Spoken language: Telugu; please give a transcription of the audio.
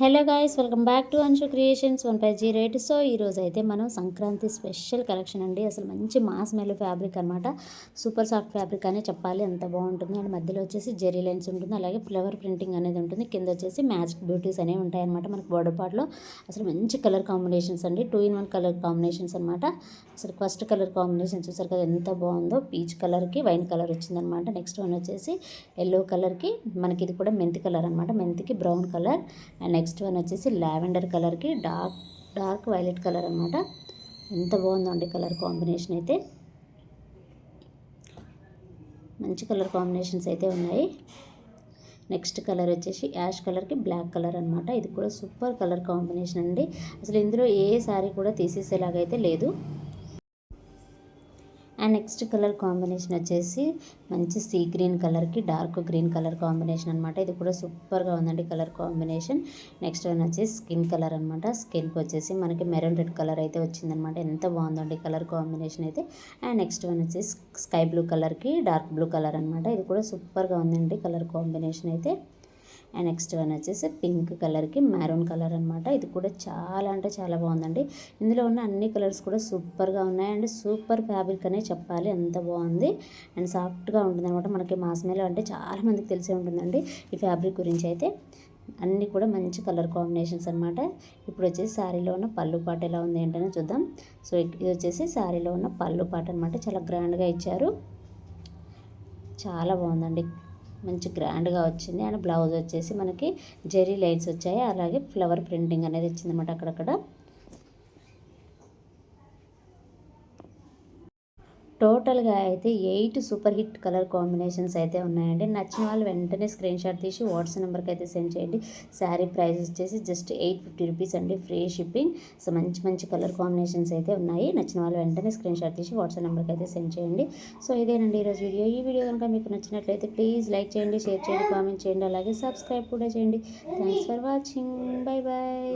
Hello guys, welcome back to Anshu creations 150. So ఈరోజు అయితే మనం సంక్రాంతి స్పెషల్ కలెక్షన్ అండి. అసలు మంచి మాస్ మెల్లో ఫ్యాబ్రిక్ అనమాట. సూపర్ సాఫ్ట్ ఫ్యాబ్రిక్ అనే చెప్పాలి, అంత బాగుంటుంది. అండ్ మధ్యలో వచ్చేసి జెరీ లైన్స్ ఉంటుంది, అలాగే ఫ్లవర్ ప్రింటింగ్ అనేది ఉంటుంది. కింద వచ్చేసి మ్యాజిక్ బ్యూటీస్ అనేవి ఉంటాయి అనమాట. మనకు బోర్డర్ పార్ట్లో అసలు మంచి కలర్ కాంబినేషన్స్ అండి, 2-in-1 కలర్ కాంబినేషన్స్ అనమాట. అసలు ఫస్ట్ కలర్ కాంబినేషన్ చూసారు కదా ఎంత బాగుందో. పీచ్ కలర్కి వైన్ కలర్ వచ్చిందనమాట. నెక్స్ట్ వన్ వచ్చేసి ఎల్లో కలర్కి మనకి ఇది కూడా మెంతి కలర్ అనమాట, మెంతికి brown colour. And next one వచ్చేసి లావెండర్ కలర్కి డార్క్ వైలెట్ కలర్ అనమాట. ఎంత బాగుందండి కలర్ కాంబినేషన్ అయితే. మంచి కలర్ కాంబినేషన్స్ అయితే ఉన్నాయి. నెక్స్ట్ కలర్ వచ్చేసి యాష్ కలర్కి బ్లాక్ కలర్ అనమాట. ఇది కూడా సూపర్ కలర్ కాంబినేషన్ అండి. అసలు ఇందులో ఏ శారీ కూడా తీసేసేలాగైతే లేదు. అండ్ నెక్స్ట్ కలర్ కాంబినేషన్ వచ్చేసి మంచి సీ గ్రీన్ కలర్కి డార్క్ గ్రీన్ కలర్ కాంబినేషన్ అనమాట. ఇది కూడా సూపర్గా ఉందండి కలర్ కాంబినేషన్. నెక్స్ట్ వన్ వచ్చేసి స్కిన్ కలర్ అనమాట. స్కిన్కి వచ్చేసి మనకి మెరూన్ రెడ్ కలర్ అయితే వచ్చిందనమాట. ఎంత బాగుందండి కలర్ కాంబినేషన్ అయితే. అండ్ నెక్స్ట్ వన్ వచ్చేసి స్కై బ్లూ కలర్కి డార్క్ బ్లూ కలర్ అనమాట. ఇది కూడా సూపర్గా ఉందండి కలర్ కాంబినేషన్ అయితే. అండ్ నెక్స్ట్ వన్ వచ్చేసి పింక్ కలర్కి మెరూన్ కలర్ అనమాట. ఇది కూడా చాలా అంటే చాలా బాగుందండి. ఇందులో ఉన్న అన్ని కలర్స్ కూడా సూపర్గా ఉన్నాయి. అండ్ సూపర్ ఫ్యాబ్రిక్ అనే చెప్పాలి, అంత బాగుంది. అండ్ సాఫ్ట్గా ఉంటుంది అనమాట. మనకి మాస్ మెల్లో అంటే చాలామందికి తెలిసే ఉంటుందండి ఈ ఫ్యాబ్రిక్ గురించి అయితే. అన్నీ కూడా మంచి కలర్ కాంబినేషన్స్ అనమాట. ఇప్పుడు వచ్చేసి శారీలో ఉన్న పళ్ళు పాట ఎలా ఉంది ఏంటనే చూద్దాం. సో ఇది వచ్చేసి శారీలో ఉన్న పళ్ళు పాట అనమాట. చాలా గ్రాండ్గా ఇచ్చారు, చాలా బాగుందండి, మంచి గ్రాండ్గా వచ్చింది. అండ్ బ్లౌజ్ వచ్చేసి మనకి జెరీ లైన్స్ వచ్చాయి, అలాగే ఫ్లవర్ ప్రింటింగ్ అనేది వచ్చిందన్నమాట అక్కడక్కడ. టోటల్గా అయితే 8 సూపర్ హిట్ కలర్ కాంబినేషన్స్ అయితే ఉన్నాయండి. నచ్చిన వాళ్ళు వెంటనే స్క్రీన్ షాట్ తీసి వాట్సాప్ నెంబర్కి అయితే సెండ్ చేయండి. శారీ ప్రైస్ వచ్చేసి జస్ట్ 850 రూపీస్ అండి, ఫ్రీ షిప్పింగ్. సో మంచి మంచి కలర్ కాంబినేషన్స్ అయితే ఉన్నాయి. నచ్చిన వాళ్ళు వెంటనే స్క్రీన్ షాట్ తీసి వాట్సాప్ నెంబర్కి అయితే సెండ్ చేయండి. సో ఇదేనండి ఈరోజు వీడియో. ఈ వీడియో కనుక మీకు నచ్చినట్లయితే ప్లీజ్ లైక్ చేయండి, షేర్ చేయండి, కామెంట్ చేయండి, అలాగే సబ్స్క్రైబ్ కూడా చేయండి. Thanks for watching. Bye bye.